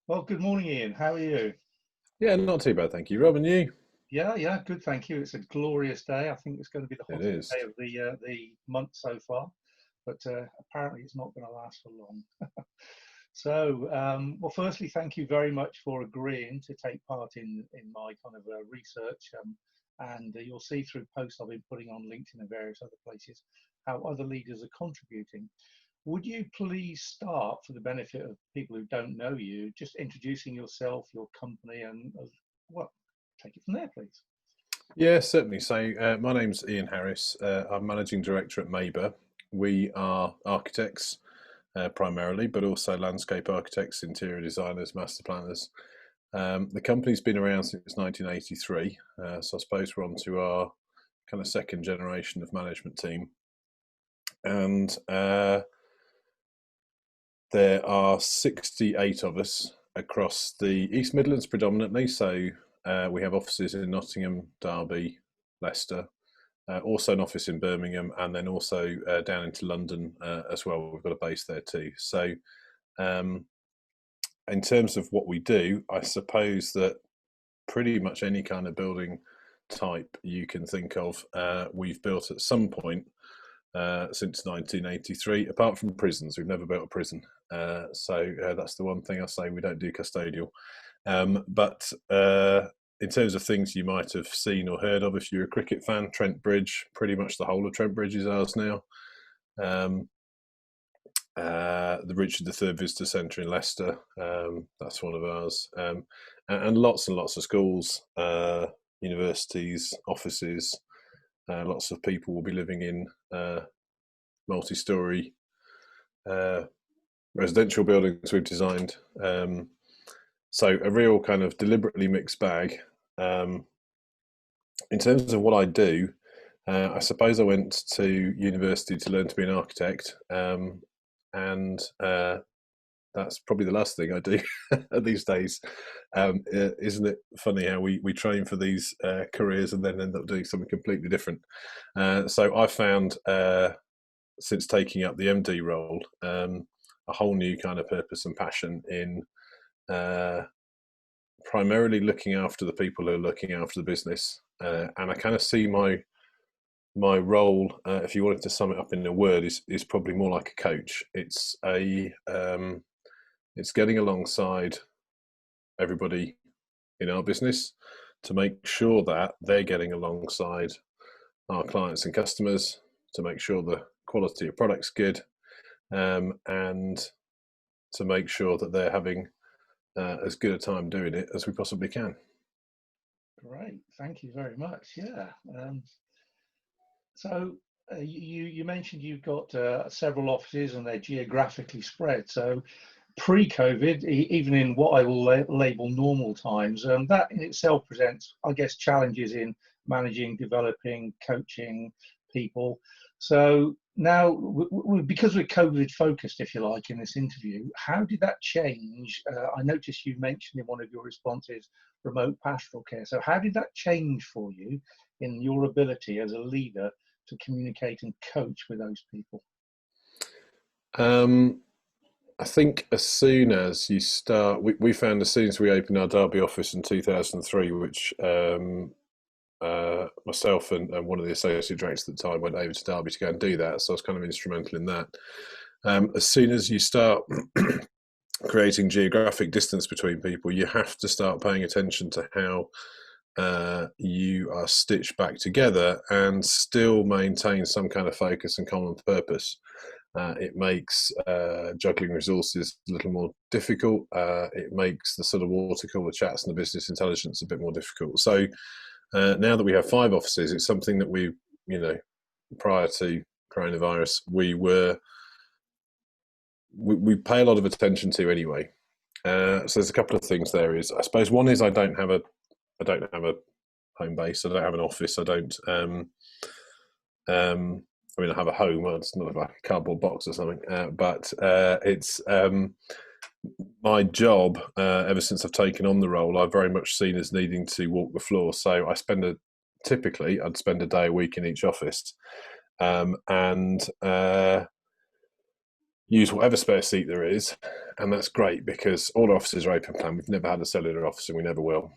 Well, good morning, Ian. How are you? Yeah, not too bad, thank you. Rob, and you? Yeah, good, thank you. It's a glorious day. I think it's going to be the It hottest is. day of the month so far, but apparently it's not going to last for long. Well, firstly, thank you very much for agreeing to take part in my kind of research. And you'll see through posts I've been putting on LinkedIn and various other places how other leaders are contributing. Would you please start, for the benefit of people who don't know you, just introducing yourself, your company, and well, take it from there, please. Yeah, certainly. So, my name's Ian Harris. I'm managing director at Maber. We are architects primarily, but also landscape architects, interior designers, master planners. The company's been around since 1983, so I suppose we're on to our kind of second generation of management team. And there are 68 of us across the East Midlands predominantly. So we have offices in Nottingham, Derby, Leicester, also an office in Birmingham, and then also down into London as well. We've got a base there too. So um, in terms of what we do, I suppose that pretty much any kind of building type you can think of, we've built at some point since 1983. Apart from prisons, we've never built a prison. So that's the one thing I say, we don't do custodial. But in terms of things you might have seen or heard of, if you're a cricket fan, Trent Bridge, pretty much the whole of Trent Bridge is ours now. Um, the Richard III Visitor Centre in Leicester, that's one of ours. And lots and lots of schools, universities, offices. Lots of people will be living in multi-storey residential buildings we've designed. So a real kind of deliberately mixed bag. In terms of what I do, I suppose I went to university to learn to be an architect, and that's probably the last thing I do these days. Isn't it funny how we train for these careers and then end up doing something completely different? So I found, since taking up the MD role, a whole new kind of purpose and passion in uh, primarily looking after the people who are looking after the business. And I kind of see my role, if you wanted to sum it up in a word, is probably more like a coach. It's getting alongside everybody in our business to make sure that they're getting alongside our clients and customers, to make sure the quality of product's good, and to make sure that they're having as good a time doing it as we possibly can. Great, thank you very much. Yeah. So you mentioned you've got several offices and they're geographically spread. So pre-COVID, even in what I will label normal times, that in itself presents, I guess, challenges in managing, developing, coaching people. So now, because we're COVID focused, if you like, in this interview, how did that change? I noticed you mentioned in one of your responses remote pastoral care. So how did that change for you in your ability as a leader to communicate and coach with those people? Um, I think as soon as you start, we found as soon as we opened our Derby office in 2003, which myself and one of the associate directors at the time went over to Derby to go and do that. So I was kind of instrumental in that. As soon as you start creating geographic distance between people, you have to start paying attention to how you are stitched back together and still maintain some kind of focus and common purpose. It makes juggling resources a little more difficult. It makes the sort of water cooler chats and the business intelligence a bit more difficult. So now that we have 5 offices, it's something that prior to coronavirus, we pay a lot of attention to anyway. So there's a couple of things there. Is, I suppose, one is I don't have a home base. I don't have an office. I don't. I mean, I have a home. It's not like a cardboard box or something. But it's my job. Ever since I've taken on the role, I've very much seen as needing to walk the floor. So typically I'd spend a day a week in each office, and use whatever spare seat there is, and that's great because all our offices are open plan. We've never had a cellular office, and we never will.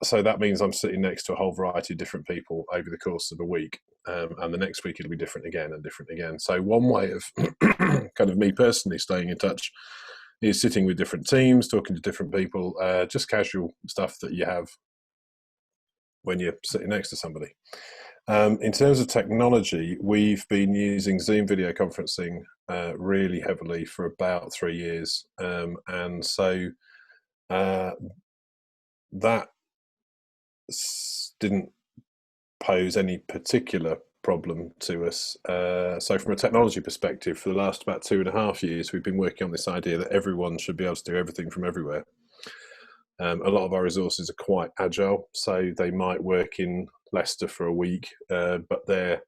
So that means I'm sitting next to a whole variety of different people over the course of a week, and the next week it'll be different again and different again. So one way of kind of me personally staying in touch is sitting with different teams, talking to different people, just casual stuff that you have when you're sitting next to somebody. In terms of technology, we've been using Zoom video conferencing really heavily for about 3 years, and so that didn't pose any particular problem to us. So from a technology perspective, for the last about 2.5 years, we've been working on this idea that everyone should be able to do everything from everywhere. A lot of our resources are quite agile, so they might work in Leicester for a week, but they're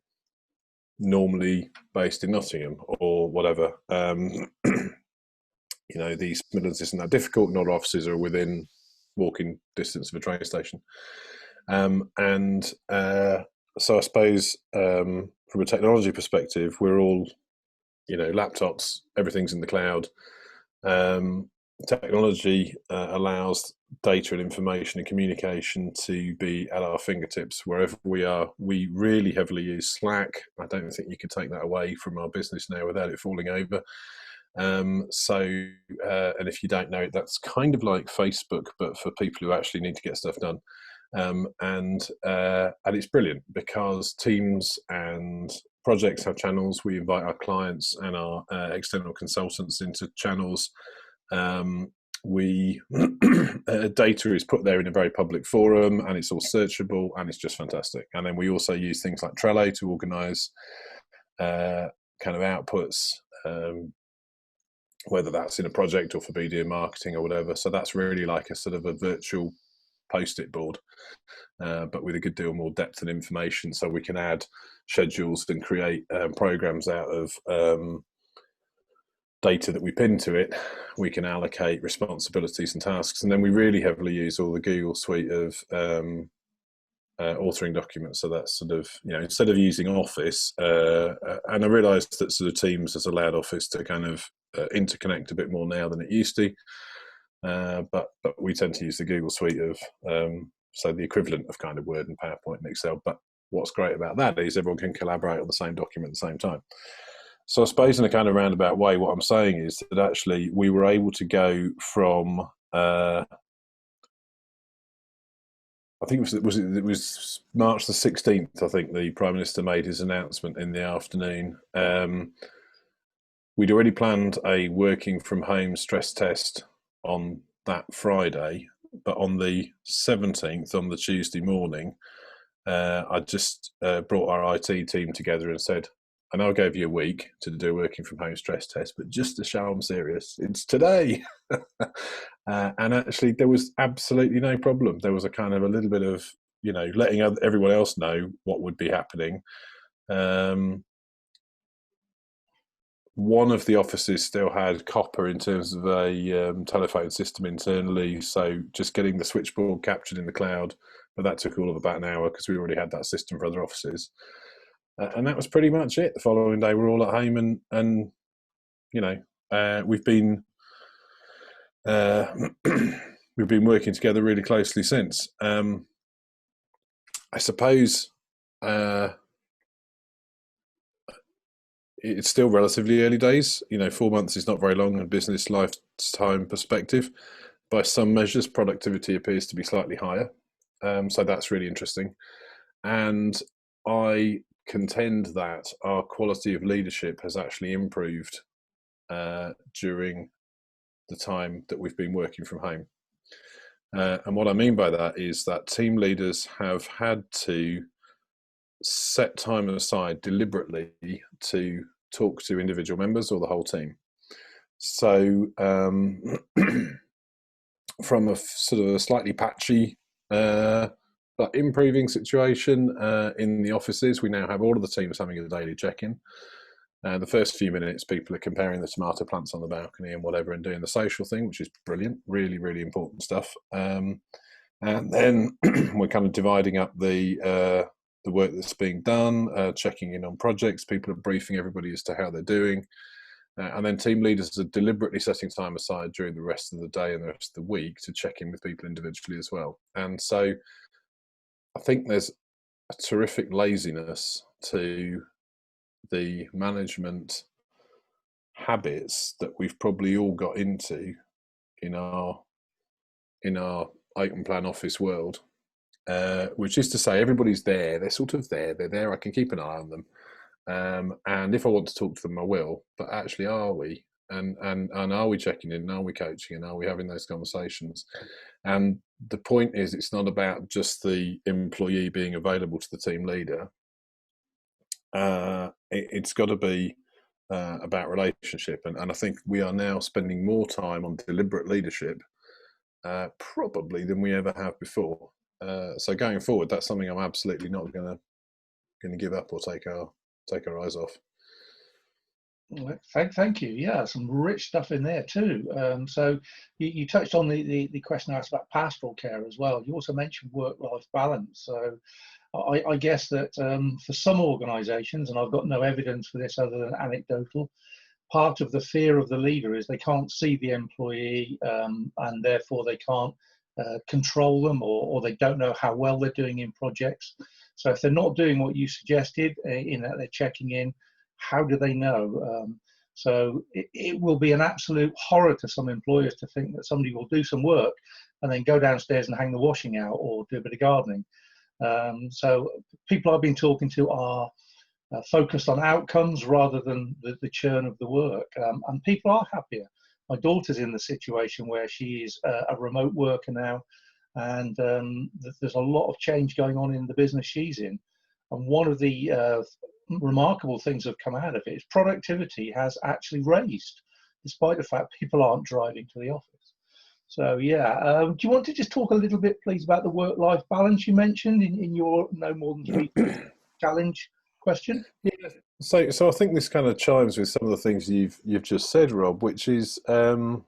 normally based in Nottingham or whatever. The East Midlands isn't that difficult. Not all offices are within walking distance of a train station. So I suppose from a technology perspective, we're all, laptops, everything's in the cloud. Technology allows data and information and communication to be at our fingertips wherever we are. We really heavily use Slack. I don't think you can take that away from our business now without it falling over. And if you don't know it, that's kind of like Facebook, but for people who actually need to get stuff done. And it's brilliant because teams and projects have channels. We invite our clients and our external consultants into channels. Data is put there in a very public forum, and it's all searchable, and it's just fantastic. And then we also use things like Trello to organize kind of outputs, whether that's in a project or for BD and marketing or whatever. So that's really like a sort of a virtual post-it board, but with a good deal more depth and information, so we can add schedules and create programs out of data that we pin to it. We can allocate responsibilities and tasks, and then we really heavily use all the Google suite of authoring documents. So that's sort of, instead of using Office, and I realised that sort of Teams has allowed Office to kind of interconnect a bit more now than it used to. But we tend to use the Google suite of, so the equivalent of kind of Word and PowerPoint and Excel. But what's great about that is everyone can collaborate on the same document at the same time. So I suppose in a kind of roundabout way, what I'm saying is that actually we were able to go from, I think it was March the 16th, I think the Prime Minister made his announcement in the afternoon. We'd already planned a working from home stress test on that Friday, but on the 17th, on the Tuesday morning, I just brought our IT team together and said, I know I gave you a week to do a working from home stress test, but just to show I'm serious, it's today. And actually there was absolutely no problem. There was a kind of a little bit of, letting everyone else know what would be happening. One of the offices still had copper in terms of a telephone system internally, so just getting the switchboard captured in the cloud, but that took all of about an hour because we already had that system for other offices. And that was pretty much it. The following day, we're all at home, and we've been we've been working together really closely since. I suppose it's still relatively early days. 4 months is not very long in a business lifetime perspective. By some measures, productivity appears to be slightly higher. So that's really interesting. And I contend that our quality of leadership has actually improved during the time that we've been working from home. And what I mean by that is that team leaders have had to set time aside deliberately to talk to individual members or the whole team. So from a sort of a slightly patchy but improving situation in the offices, we now have all of the teams having a daily check-in. The first few minutes, people are comparing the tomato plants on the balcony and whatever, and doing the social thing, which is brilliant, really, really important stuff. And then we're kind of dividing up the the work that's being done, checking in on projects. People are briefing everybody as to how they're doing. And then team leaders are deliberately setting time aside during the rest of the day and the rest of the week to check in with people individually as well. And so I think there's a terrific laziness to the management habits that we've probably all got into in our open plan office world, which is to say everybody's there, they're sort of there, they're there, I can keep an eye on them. And if I want to talk to them, I will. But actually, are we? And are we checking in? And are we coaching? And are we having those conversations? And the point is, it's not about just the employee being available to the team leader. It's got to be about relationship. And I think we are now spending more time on deliberate leadership, probably than we ever have before. So going forward, that's something I'm absolutely not going to give up or take our eyes off. Thank you. Yeah, some rich stuff in there too. So you touched on the question I asked about pastoral care as well. You also mentioned work-life balance. So I guess that for some organisations, and I've got no evidence for this other than anecdotal, part of the fear of the leader is they can't see the employee, and therefore they can't control them, or they don't know how well they're doing in projects. So if they're not doing what you suggested, in that they're checking in, how do they know? So it will be an absolute horror to some employers to think that somebody will do some work and then go downstairs and hang the washing out or do a bit of gardening. So people I've been talking to are focused on outcomes rather than the churn of the work, and people are happier. My daughter's in the situation where she's a remote worker now, and there's a lot of change going on in the business she's in. And one of the remarkable things that have come out of it is productivity has actually raised, despite the fact people aren't driving to the office. So yeah, do you want to just talk a little bit, please, about the work-life balance you mentioned in your no more than 3 challenge question? Yeah. So I think this kind of chimes with some of the things you've just said, Rob, which is so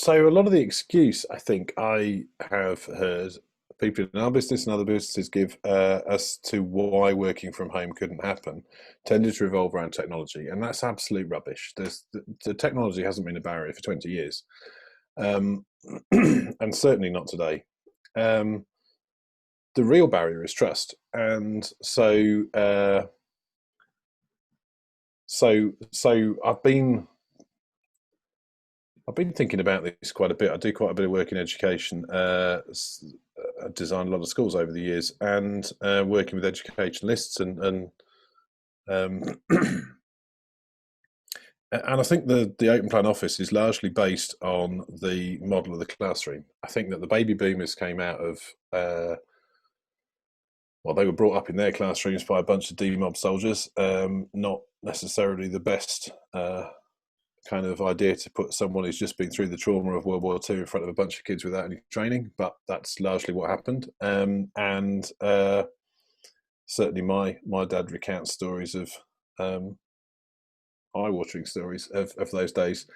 a lot of the excuse I think I have heard people in our business and other businesses give as to why working from home couldn't happen tended to revolve around technology, and that's absolute rubbish. The technology hasn't been a barrier for 20 years, and certainly not today. The real barrier is trust, and so I've been thinking about this quite a bit. I do quite a bit of work in education. I've designed a lot of schools over the years, and working with educationalists and and I think the open plan office is largely based on the model of the classroom. I think that the baby boomers came out of they were brought up in their classrooms by a bunch of demob soldiers. Not necessarily the best kind of idea to put someone who's just been through the trauma of World War II in front of a bunch of kids without any training, but that's largely what happened. And certainly my dad recounts stories of eye-watering stories of those days.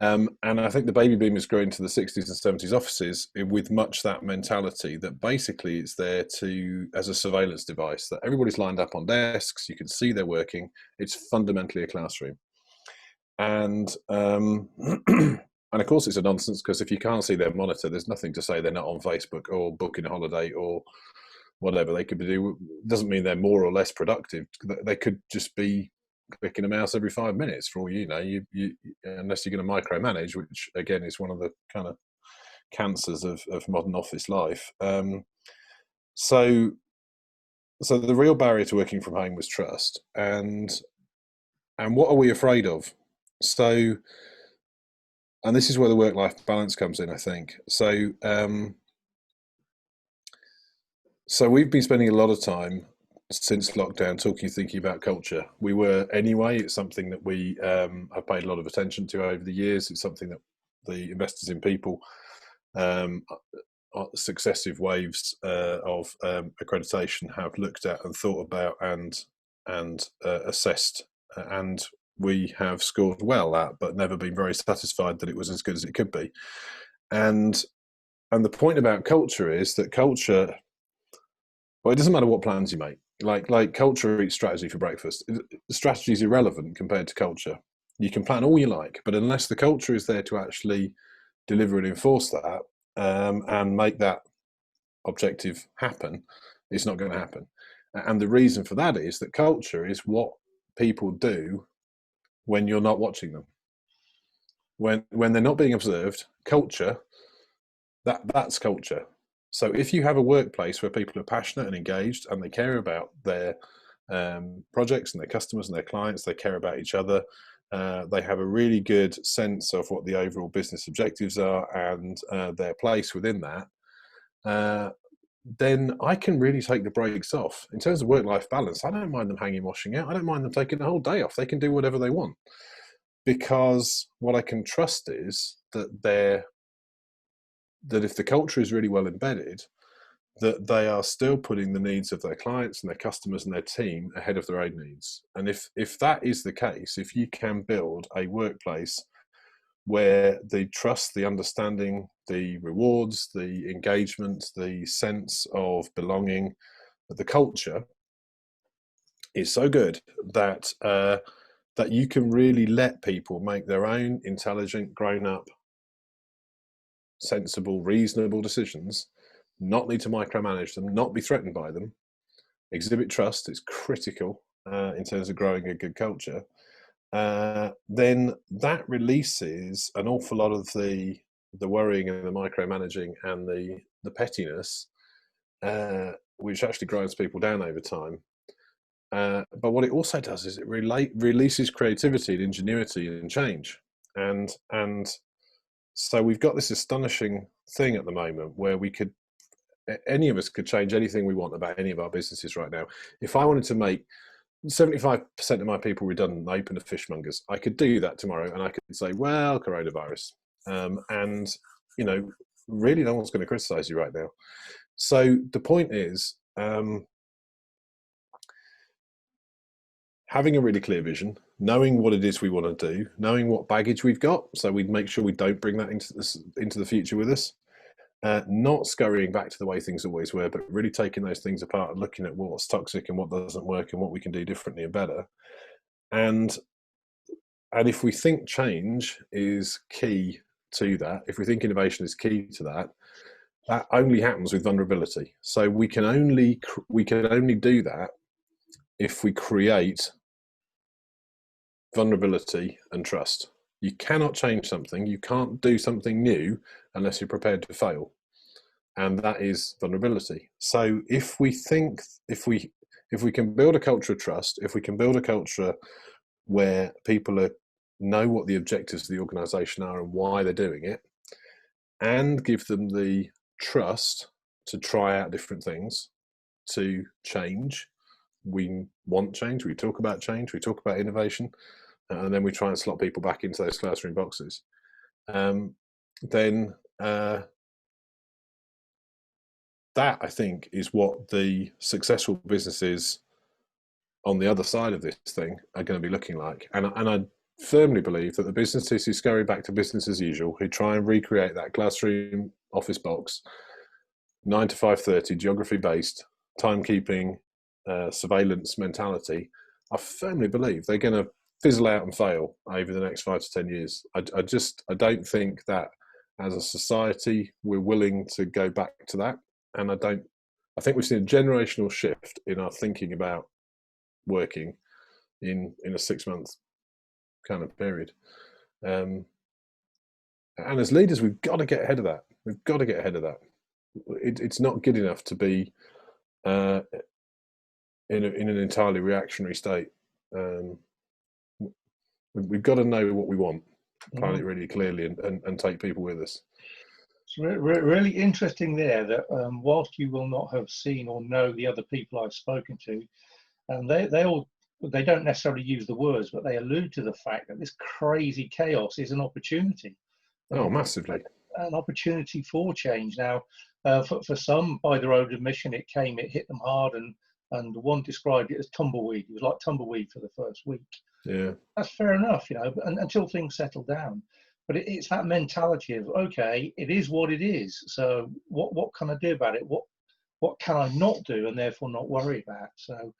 And I think the baby boomers grew into the 60s and 70s offices with much that mentality that basically it's there as a surveillance device, that everybody's lined up on desks, you can see they're working, it's fundamentally a classroom. And and of course it's a nonsense, because if you can't see their monitor, there's nothing to say they're not on Facebook or booking a holiday or whatever they could be doing. Doesn't mean they're more or less productive. They could just be clicking a mouse every 5 minutes for all you know, you unless you're going to micromanage, which again is one of the kind of cancers of modern office life. So the real barrier to working from home was trust, and what are we afraid of? So, and this is where the work-life balance comes in, I think. So we've been spending a lot of time since lockdown thinking about culture. We were anyway. It's something that we have paid a lot of attention to over the years. It's something that the investors in people, successive waves of accreditation, have looked at and thought about and assessed, and we have scored well at, but never been very satisfied that it was as good as it could be. And the point about culture is that culture Well, it doesn't matter what plans you make. Like culture eats strategy for breakfast. Strategy is irrelevant compared to culture. You can plan all you like, but unless the culture is there to actually deliver and enforce that, and make that objective happen, it's not going to happen. And the reason for that is that culture is what people do when you're not watching them. When they're not being observed, culture, that's culture. So if you have a workplace where people are passionate and engaged and they care about their projects and their customers and their clients, they care about each other, they have a really good sense of what the overall business objectives are and their place within that, then I can really take the brakes off. In terms of work-life balance, I don't mind them hanging washing out. I don't mind them taking the whole day off. They can do whatever they want, because what I can trust is that if the culture is really well embedded, that they are still putting the needs of their clients and their customers and their team ahead of their own needs. And if that is the case, if you can build a workplace where the trust, the understanding, the rewards, the engagement, the sense of belonging, the culture is so good that that you can really let people make their own intelligent, grown-up, sensible, reasonable decisions, not need to micromanage them, not be threatened by them, exhibit trust is critical in terms of growing a good culture, then that releases an awful lot of the worrying and the micromanaging and the pettiness, which actually grinds people down over time. But what it also does is it releases creativity and ingenuity and change. And so we've got this astonishing thing at the moment where any of us could change anything we want about any of our businesses right now. If I wanted to make 75% of my people redundant, open the fishmongers, I could do that tomorrow, and I could say, well, coronavirus, and really no one's going to criticize you right now. So the point is, having a really clear vision, knowing what it is we want to do, knowing what baggage we've got, so we make sure we don't bring that into the future with us. Not scurrying back to the way things always were, but really taking those things apart and looking at what's toxic and what doesn't work and what we can do differently and better. And if we think change is key to that, if we think innovation is key to that, that only happens with vulnerability. So we can only do that if we create vulnerability and trust. You cannot change something, you can't do something new unless you're prepared to fail. And that is vulnerability. So if we can build a culture of trust, if we can build a culture where people know what the objectives of the organization are and why they're doing it, and give them the trust to try out different things, to change. We want change, we talk about change, we talk about innovation, and then we try and slot people back into those classroom boxes. Then that, I think, is what the successful businesses on the other side of this thing are going to be looking like. And I firmly believe that the businesses who scurry back to business as usual, who try and recreate that classroom office box, 9 to 5:30, geography-based, timekeeping, surveillance mentality, I firmly believe they're going to fizzle out and fail over the next 5 to 10 years. I don't think that as a society we're willing to go back to that. And I think we've seen a generational shift in our thinking about working in a 6-month kind of period. And as leaders, we've got to get ahead of that. We've got to get ahead of that. It's not good enough to be in an entirely reactionary state. We've got to know what we want, plan it really clearly, and take people with us. It's really interesting there that whilst you will not have seen or know the other people I've spoken to, and they don't necessarily use the words, but they allude to the fact that this crazy chaos is an opportunity. Oh, massively. An opportunity for change. Now, for some, by their own admission, it hit them hard, and one described it as tumbleweed. It was like tumbleweed for the first week. Yeah, that's fair enough, until things settle down. But it's that mentality of, okay, it is what it is. So what can I do about it? what can I not do, and therefore not worry about. So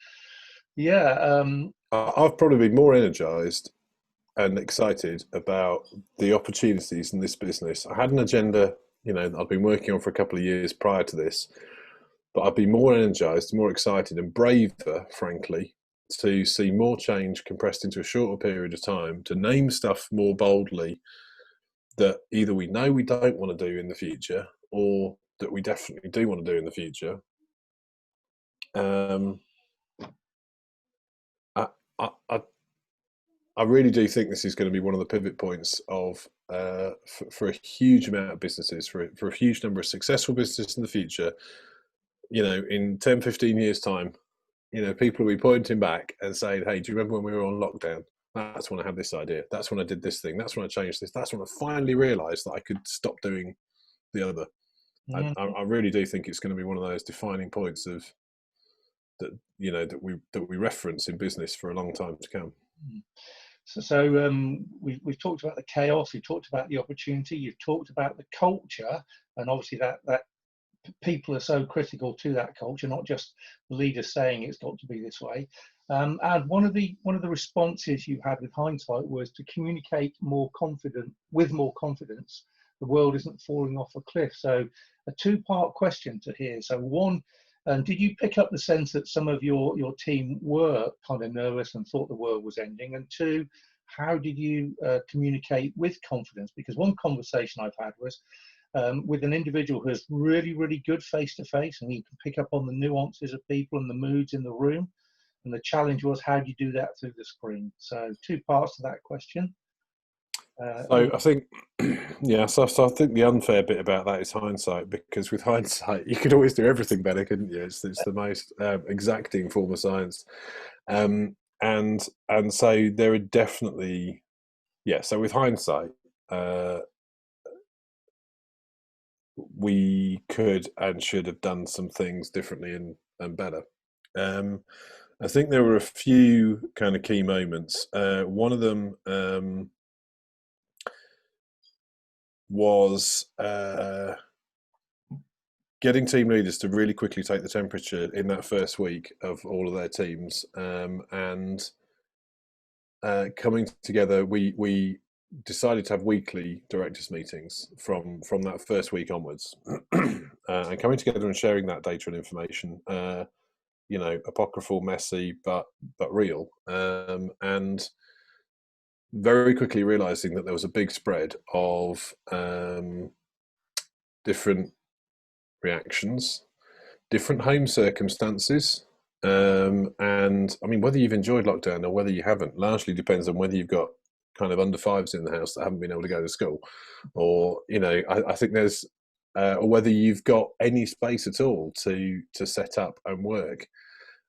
yeah, I've probably been more energized and excited about the opportunities in this business. I had an agenda, I've been working on for a couple of years prior to this, but I'd be more energized, more excited, and braver, frankly, to see more change compressed into a shorter period of time, to name stuff more boldly that either we know we don't want to do in the future or that we definitely do want to do in the future. I, I, I really do think this is going to be one of the pivot points of for a huge amount of businesses, for a huge number of successful businesses in the future. In 10, 15 years' time, people will be pointing back and saying, "Hey, do you remember when we were on lockdown? That's when I had this idea. That's when I did this thing. That's when I changed this. That's when I finally realised that I could stop doing the other." I really do think it's going to be one of those defining points of that that we reference in business for a long time to come. So we've talked about the chaos, we've talked about the opportunity, you've talked about the culture, and obviously that people are so critical to that culture, not just the leaders saying it's got to be this way. And one of the responses you had with hindsight was to communicate with more confidence. The world isn't falling off a cliff. So a two-part question to here. So one, did you pick up the sense that some of your team were kind of nervous and thought the world was ending? And two, how did you communicate with confidence? Because one conversation I've had was with an individual who's really, really good face-to-face, and he can pick up on the nuances of people and the moods in the room. And the challenge was, how do you do that through the screen? So two parts to that question. So I think, so I think the unfair bit about that is hindsight, because with hindsight, you could always do everything better, couldn't you? It's the most exacting form of science. And so there are definitely, so with hindsight, we could and should have done some things differently and better. I think there were a few kind of key moments. One of them was getting team leaders to really quickly take the temperature in that first week of all of their teams, and coming together. We decided to have weekly directors meetings from that first week onwards, and coming together and sharing that data and information. Apocryphal, messy, but real, and very quickly realizing that there was a big spread of different reactions, different home circumstances, and I mean, whether you've enjoyed lockdown or whether you haven't largely depends on whether you've got kind of under fives in the house that haven't been able to go to school, or I think there's or whether you've got any space at all to set up and work.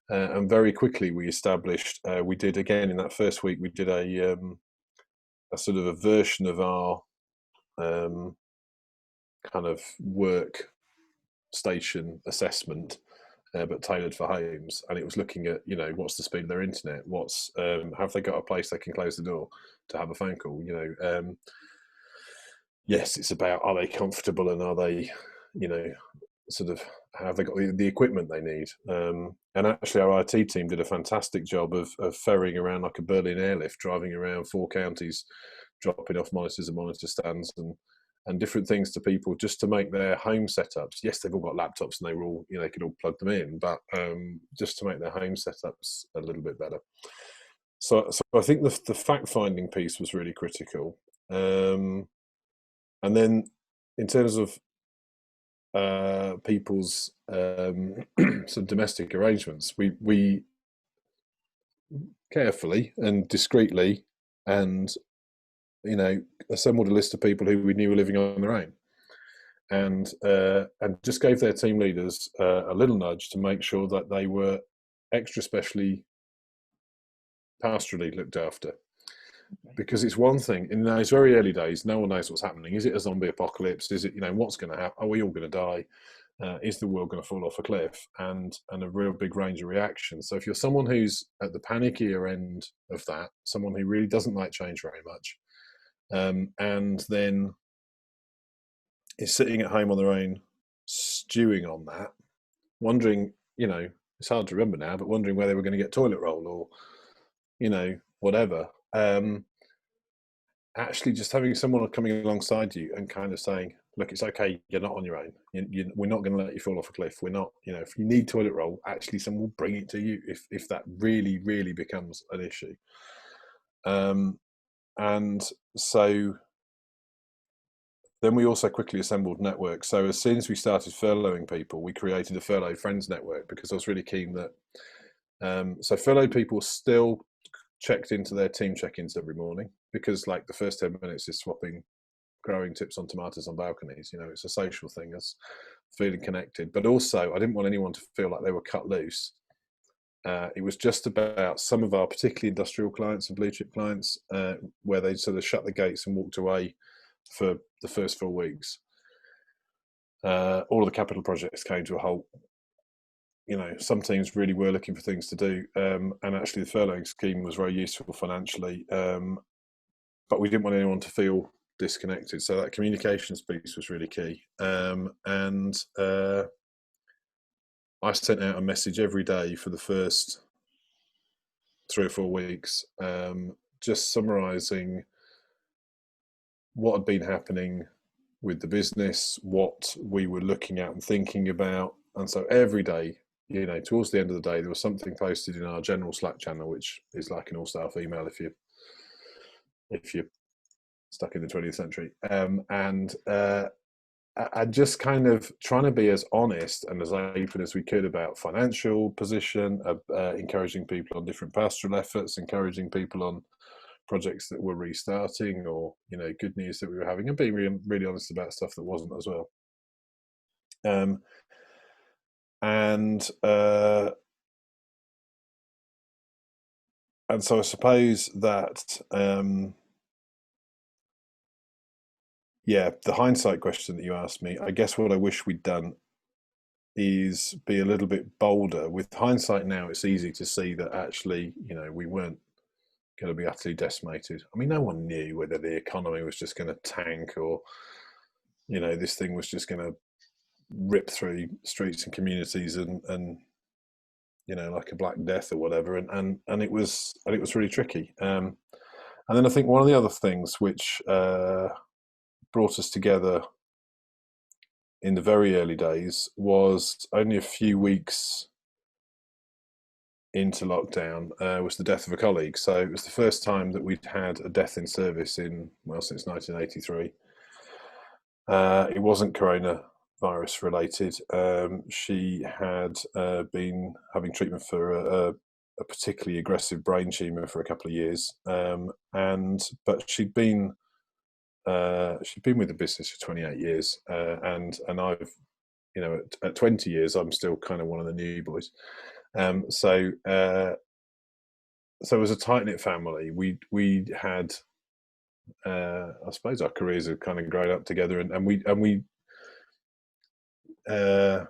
And very quickly we established, we did again in that first week, we did a sort of a version of our kind of work station assessment, but tailored for homes. And it was looking at, what's the speed of their internet? What's have they got a place they can close the door to have a phone call? Yes, it's about, are they comfortable, and are they, sort of, have they got the equipment they need? And actually, our IT team did a fantastic job of ferrying around like a Berlin airlift, driving around 4 counties, dropping off monitors and monitor stands and different things to people, just to make their home setups. Yes, they've all got laptops and they were all, they could all plug them in, but just to make their home setups a little bit better. So I think the fact-finding piece was really critical. And then in terms of people's some domestic arrangements, we carefully and discreetly and assembled a list of people who we knew were living on their own, and just gave their team leaders a little nudge to make sure that they were extra specially pastorally looked after. Because it's one thing, in those very early days, no one knows what's happening. Is it a zombie apocalypse? Is it, what's going to happen? Are we all going to die? Is the world going to fall off a cliff? And a real big range of reactions. So if you're someone who's at the panickier end of that, someone who really doesn't like change very much, and then is sitting at home on their own, stewing on that, wondering, it's hard to remember now, but wondering where they were going to get toilet roll or, whatever. Actually just having someone coming alongside you and kind of saying, look, it's okay, you're not on your own. We're not going to let you fall off a cliff. We're not, if you need toilet roll, actually someone will bring it to you if that really, really becomes an issue. And so then we also quickly assembled networks. So as soon as we started furloughing people, we created a furlough friends network, because I was really keen that, so furloughed people still checked into their team check-ins every morning, because like the first 10 minutes is swapping growing tips on tomatoes on balconies. It's a social thing, as feeling connected. But also, I didn't want anyone to feel like they were cut loose. It was just about some of our particularly industrial clients and blue chip clients, where they sort of shut the gates and walked away for the first 4 weeks. All of the capital projects came to a halt. Some teams really were looking for things to do, and actually the furloughing scheme was very useful financially, but we didn't want anyone to feel disconnected. So that communications piece was really key. And I sent out a message every day for the first 3 or 4 weeks, just summarising what had been happening with the business, what we were looking at and thinking about. And so every day, towards the end of the day, there was something posted in our general Slack channel, which is like an all-staff email if you're stuck in the 20th century. And just kind of trying to be as honest and as open as we could about financial position, encouraging people on different pastoral efforts, encouraging people on projects that were restarting, or good news that we were having, and being really, really honest about stuff that wasn't as well. And so I suppose that the hindsight question that you asked me, I guess what I wish we'd done is be a little bit bolder. With hindsight now, it's easy to see that actually, we weren't going to be utterly decimated. I mean, no one knew whether the economy was just going to tank, or this thing was just going to rip through streets and communities and like a Black Death or whatever. And it was really tricky. And then I think one of the other things which brought us together in the very early days was only a few weeks into lockdown, was the death of a colleague. So it was the first time that we'd had a death in service since 1983. It wasn't coronavirus related. She had been having treatment for a particularly aggressive brain tumour for a couple of years, but she'd been with the business for 28 years, and I've, at 20 years, I'm still kind of one of the new boys. So as a tight-knit family, we had, I suppose our careers have kind of grown up together, and we it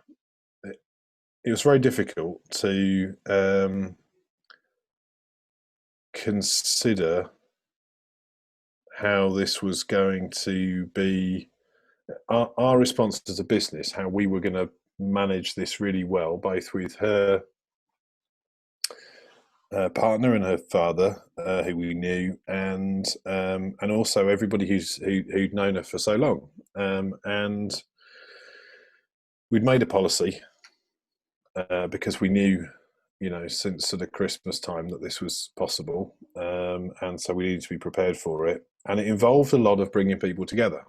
was very difficult to consider how this was going to be our response as a business, how we were going to manage this really well, both with her partner and her father, who we knew, and also everybody who'd known her for so long. And we'd made a policy because we knew, since sort of Christmas time that this was possible, and so we needed to be prepared for it. And it involved a lot of bringing people together.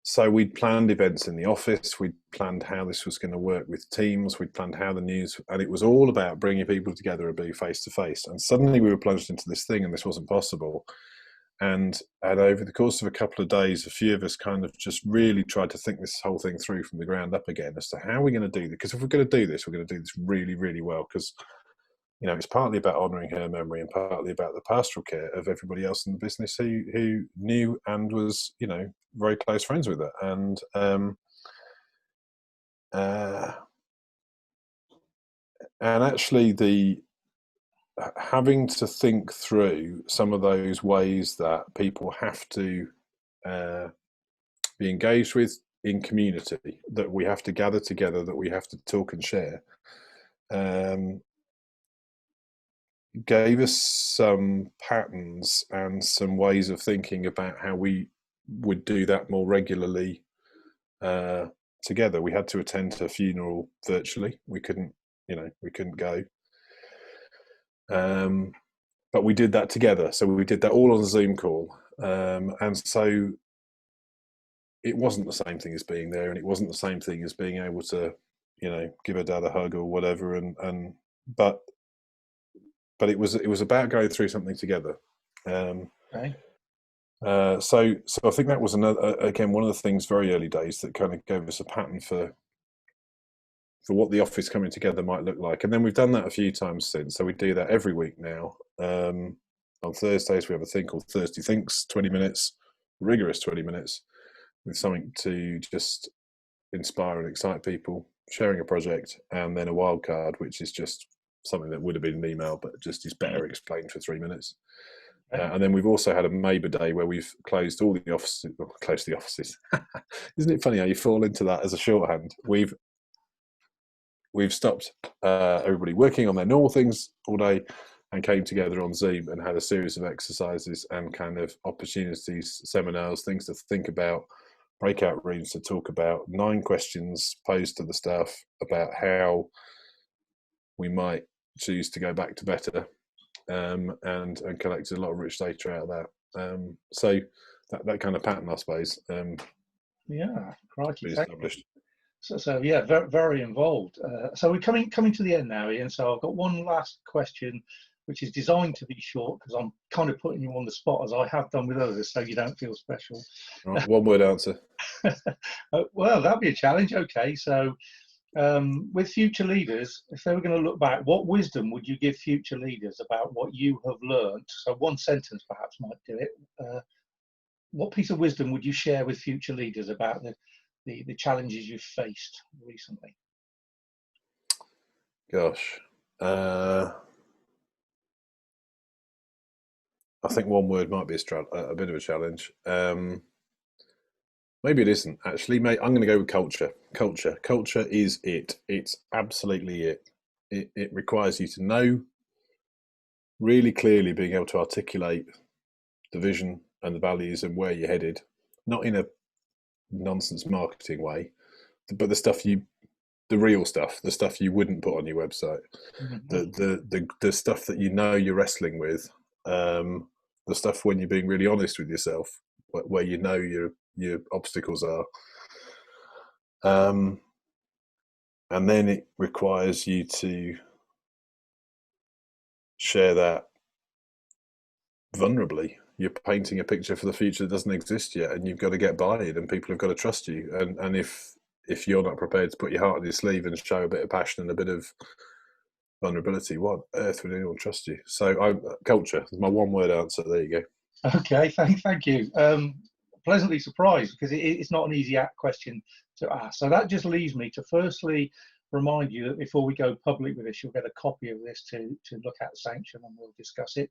So we'd planned events in the office, we'd planned how this was going to work with teams, we'd planned how the news, and it was all about bringing people together and being face to face. And suddenly we were plunged into this thing, and this wasn't possible. And over the course of a couple of days, a few of us kind of just really tried to think this whole thing through from the ground up again as to how we're going to do this. Because if we're going to do this, we're going to do this really, really well. Because it's partly about honouring her memory, and partly about the pastoral care of everybody else in the business who knew and was, very close friends with her. And actually, having to think through some of those ways that people have to be engaged with in community, that we have to gather together, that we have to talk and share, gave us some patterns and some ways of thinking about how we would do that more regularly together. We had to attend a funeral virtually. We couldn't go. But we did that together. So we did that all on a Zoom call. And so it wasn't the same thing as being there, and it wasn't the same thing as being able to, give a dad a hug or whatever. But it was about going through something together. Okay. So I think that was again one of the things very early days that kind of gave us a pattern for what the office coming together might look like. And then we've done that a few times since. So we do that every week now. On Thursdays we have a thing called Thursday Thinks, 20 minutes, rigorous 20 minutes, with something to just inspire and excite people, sharing a project, and then a wild card, which is just something that would have been an email, but just is better explained for 3 minutes. And then we've also had a Maber day where we've closed all the offices. Well, closed the offices. Isn't it funny how you fall into that as a shorthand? We've stopped everybody working on their normal things all day and came together on Zoom and had a series of exercises and kind of opportunities, seminars, things to think about, breakout rooms to talk about, 9 questions posed to the staff about how we might choose to go back to better, and collected a lot of rich data out of that. So that kind of pattern, I suppose. Yeah, crikey. Established. So yeah, very, very involved. So we're coming to the end now, Ian. So I've got one last question, which is designed to be short, because I'm kind of putting you on the spot, as I have done with others, so you don't feel special. Right, one word answer. Well, that'd be a challenge. Okay, so with future leaders, if they were going to look back, what wisdom would you give future leaders about what you have learned? So one sentence perhaps might do it. What piece of wisdom would you share with future leaders about the challenges you've faced recently? Gosh, I think one word might be a bit of a challenge. Maybe it isn't, actually, mate. I'm going to go with culture. Culture is it. It's absolutely it. It requires you to know really clearly, being able to articulate the vision and the values and where you're headed, not in a nonsense marketing way, but the real stuff, the stuff you wouldn't put on your website, the stuff that you're wrestling with, the stuff when you're being really honest with yourself, where your obstacles are, and then it requires you to share that vulnerably. You're painting a picture for the future that doesn't exist yet, and you've got to get buy-in, and people have got to trust you. And if you're not prepared to put your heart on your sleeve and show a bit of passion and a bit of vulnerability, what on earth would anyone trust you? So culture is my one word answer. There you go. Okay, thank you. Pleasantly surprised, because it's not an easy question to ask. So that just leaves me to firstly remind you that before we go public with this, you'll get a copy of this to look at sanction, and we'll discuss it.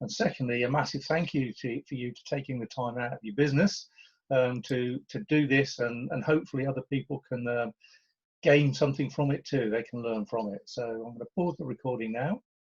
And secondly, a massive thank you for you to taking the time out of your business to do this, and hopefully other people can gain something from it too. They can learn from it. So I'm going to pause the recording now.